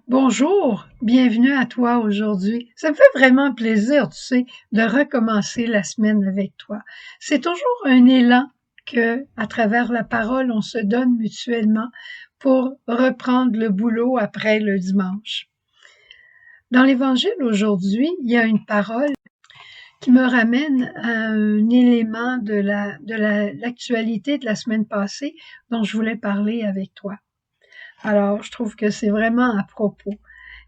Bonjour, bienvenue à toi aujourd'hui. Ça me fait vraiment plaisir, tu sais, de recommencer la semaine avec toi. C'est toujours un élan que, à travers la parole, on se donne mutuellement pour reprendre le boulot après le dimanche. Dans l'Évangile aujourd'hui, il y a une parole qui me ramène à un élément de l'actualité de la semaine passée dont je voulais parler avec toi. Alors, je trouve que c'est vraiment à propos.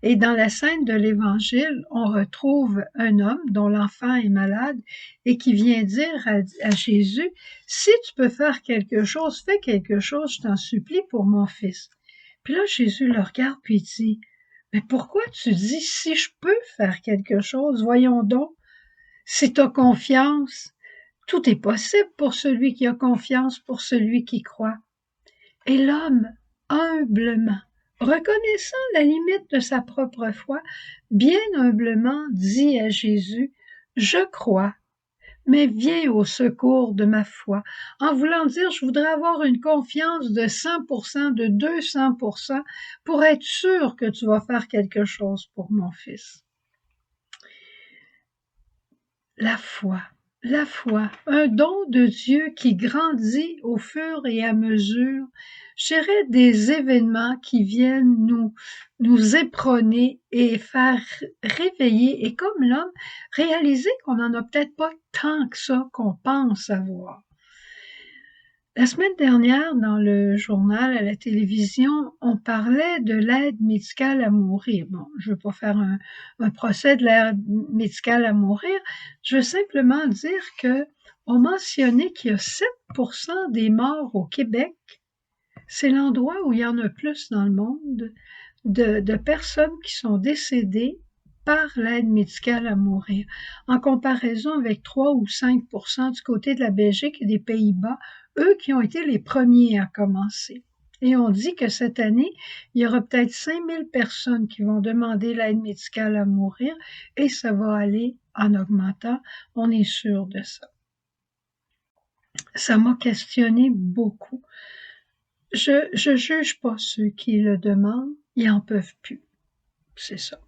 Et dans la scène de l'Évangile, on retrouve un homme dont l'enfant est malade et qui vient dire à Jésus, si tu peux faire quelque chose, fais quelque chose, je t'en supplie pour mon fils. Puis là, Jésus le regarde puis il dit, mais pourquoi tu dis si je peux faire quelque chose? Voyons donc, si tu as confiance, tout est possible pour celui qui a confiance, pour celui qui croit. Et l'homme, humblement, reconnaissant la limite de sa propre foi, bien humblement dit à Jésus, je crois, mais viens au secours de ma foi. En voulant dire, je voudrais avoir une confiance de 100%, de 200%, pour être sûr que tu vas faire quelque chose pour mon fils. La foi, un don de Dieu qui grandit au fur et à mesure, je dirais des événements qui viennent nous éperonner et faire réveiller, et comme l'homme, réaliser qu'on n'en a peut-être pas tant que ça qu'on pense avoir. La semaine dernière, dans le journal, à la télévision, on parlait de l'aide médicale à mourir. Bon, je ne veux pas faire un procès de l'aide médicale à mourir. Je veux simplement dire que on mentionnait qu'il y a 7% des morts au Québec. C'est l'endroit où il y en a plus dans le monde de personnes qui sont décédées par l'aide médicale à mourir, en comparaison avec 3 ou 5% du côté de la Belgique et des Pays-Bas, eux qui ont été les premiers à commencer. Et on dit que cette année, il y aura peut-être 5000 personnes qui vont demander l'aide médicale à mourir et ça va aller en augmentant, on est sûr de ça. Ça m'a questionné beaucoup. Je juge pas ceux qui le demandent, ils en peuvent plus, c'est ça.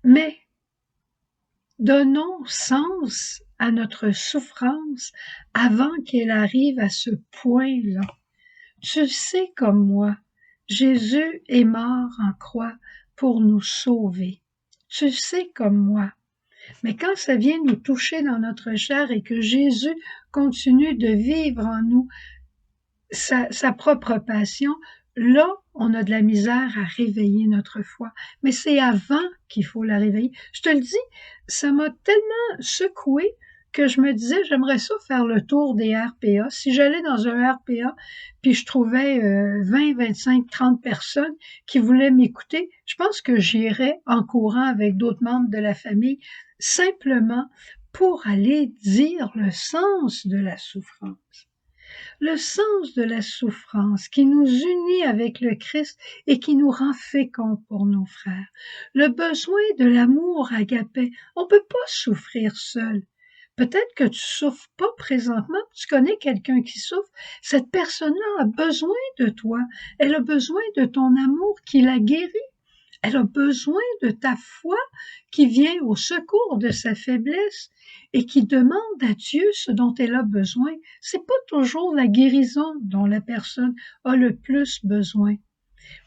Mais donnons sens à notre souffrance avant qu'elle arrive à ce point-là. Tu sais comme moi, Jésus est mort en croix pour nous sauver. Tu sais comme moi. Mais quand ça vient nous toucher dans notre chair et que Jésus continue de vivre en nous sa propre passion, là, on a de la misère à réveiller notre foi. Mais c'est avant qu'il faut la réveiller. Je te le dis, ça m'a tellement secoué que je me disais, j'aimerais ça faire le tour des RPA. Si j'allais dans un RPA, puis je trouvais 20, 25, 30 personnes qui voulaient m'écouter, je pense que j'irais en courant avec d'autres membres de la famille, simplement pour aller dire le sens de la souffrance. Le sens de la souffrance qui nous unit avec le Christ et qui nous rend féconds pour nos frères. Le besoin de l'amour agapé. On ne peut pas souffrir seul. Peut-être que tu souffres pas présentement, tu connais quelqu'un qui souffre. Cette personne-là a besoin de toi. Elle a besoin de ton amour qui la guérit. Elle a besoin de ta foi qui vient au secours de sa faiblesse et qui demande à Dieu ce dont elle a besoin. C'est pas toujours la guérison dont la personne a le plus besoin.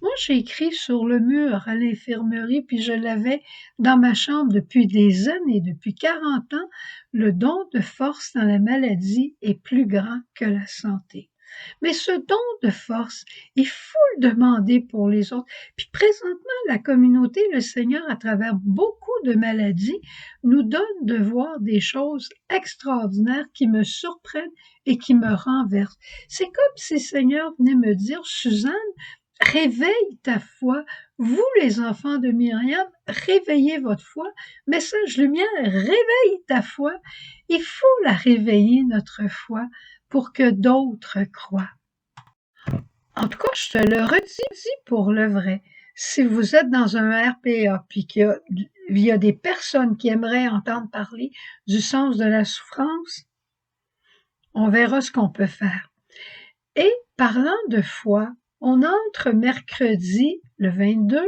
Moi, j'ai écrit sur le mur à l'infirmerie, puis je l'avais dans ma chambre depuis des années, depuis 40 ans, le don de force dans la maladie est plus grand que la santé. Mais ce don de force, il faut le demander pour les autres. Puis présentement, la communauté, le Seigneur, à travers beaucoup de maladies, nous donne de voir des choses extraordinaires qui me surprennent et qui me renversent. C'est comme si le Seigneur venait me dire, Suzanne, réveille ta foi. Vous, les enfants de Myriam, réveillez votre foi. Message lumière, réveille ta foi. Il faut la réveiller, notre foi, pour que d'autres croient. En tout cas, je te le redis pour le vrai. Si vous êtes dans un RPA, puis qu'il y a des personnes qui aimeraient entendre parler du sens de la souffrance, on verra ce qu'on peut faire. Et parlant de foi, on entre mercredi, le 22,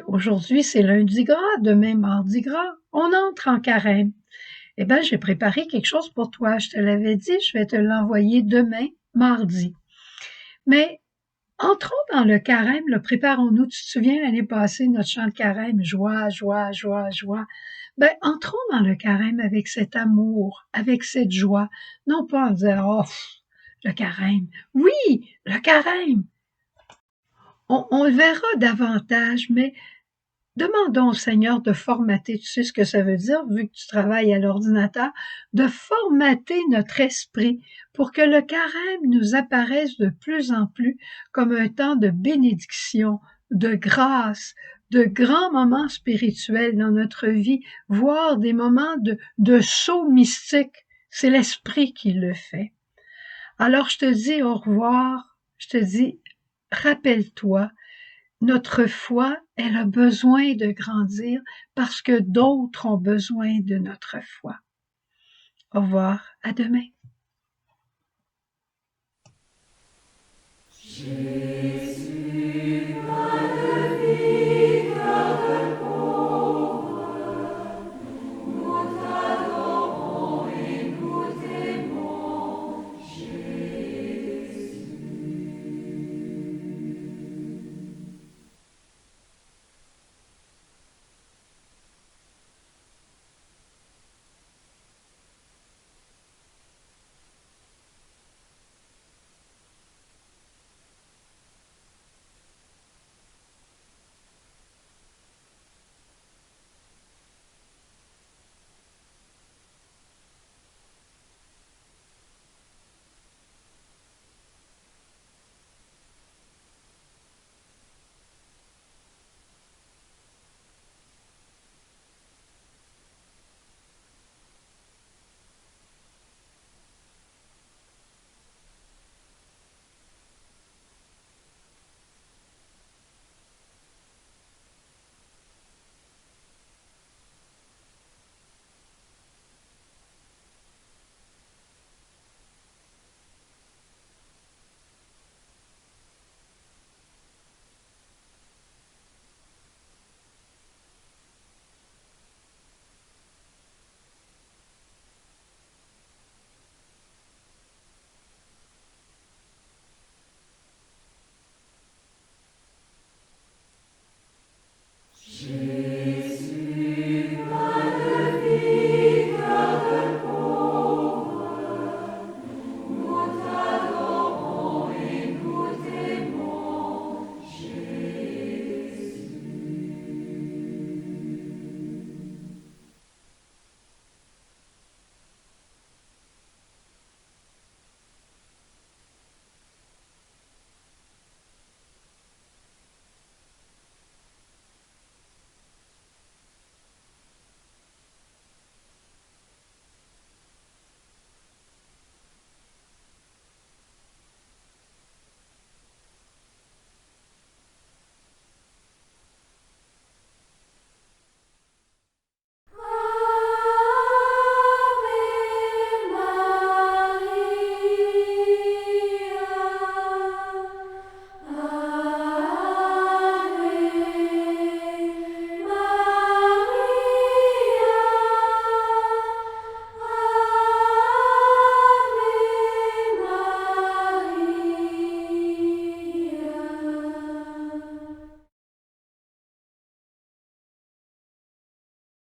Aujourd'hui, c'est lundi gras, demain, mardi gras. On entre en carême. Eh bien, j'ai préparé quelque chose pour toi. Je te l'avais dit, je vais te l'envoyer demain, mardi. Mais entrons dans le carême, préparons-nous. Tu te souviens l'année passée, notre chant de carême, joie, joie, joie, joie. Ben, entrons dans le carême avec cet amour, avec cette joie. Non pas en disant, oh, le carême. Oui, le carême. On le verra davantage, mais demandons au Seigneur de formater, tu sais ce que ça veut dire, vu que tu travailles à l'ordinateur, de formater notre esprit pour que le carême nous apparaisse de plus en plus comme un temps de bénédiction, de grâce, de grands moments spirituels dans notre vie, voire des moments de saut mystique. C'est l'esprit qui le fait. Alors je te dis au revoir, je te dis, rappelle-toi, notre foi, elle a besoin de grandir parce que d'autres ont besoin de notre foi. Au revoir, à demain.